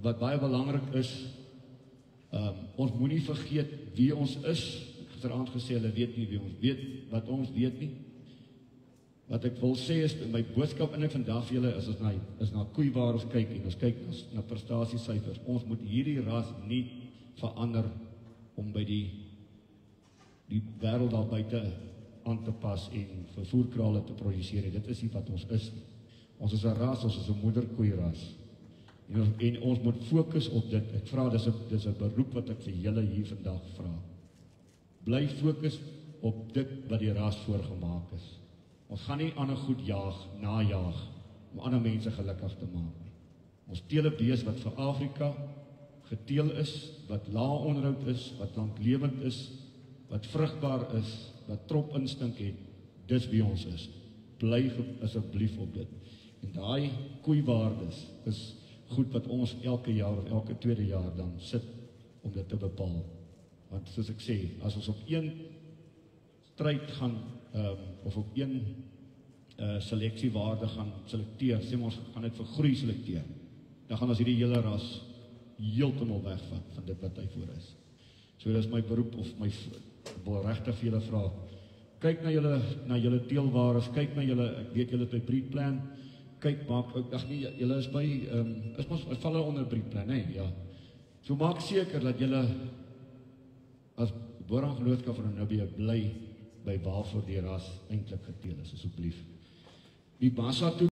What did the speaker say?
wat baie belangrik is, ons moenie vergeet wie ons is. Gisteraand gesê, hulle weet nie wie ons weet, wat ons weet nie. Wat ek wil sê is, my boodskap in vandag vir julle is na koeiwaars kyk, en ons kyk na prestasiesyfers. Ons moet hierdie ras nie verander om by die wêreld daar buite aan te pas en vervoerkrale te produseer. Dit is nie wat ons is nie. Ons is 'n ras, ons is 'n moederkoeiras. En ons moet fokus op dit. Ek vra, dis 'n beroep wat ek vir julle hier vandag vra. Bly fokus op dit wat die ras voorgemaak is. Ons gaan nie ander goed najaag om ander mense gelukkig te maak nie. Ons teel 'n bees wat vir Afrika geteel is, wat lae onderhoud is, wat lanklewend is, wat vrugbaar is, wat trop instink het. Dis wie ons is. Bly asseblief op dit. En daai koeiwaardes is goed wat ons elke jaar of elke tweede jaar dan sit om dit te bepaal. Want soos ek sê, as ons op een stryd gaan, of op een seleksiewaarde gaan selekteer, sê ons gaan dit vir groei selekteer, dan gaan ons hierdie hele ras heeltemal wegvat van dit wat hy voor is. So dis my beroep, of my wil regtig vir julle vra, kyk na julle teelwaardes, kyk na julle, ek weet julle is by breedplan, kyk, maak, ag nee, julle is by, is val onder breedplan, nee, ja. So maak seker dat julle, as Boerangenootskap van Namibië bly by waarvoor die ras eintlik geteel is, asseblief. Die massa toe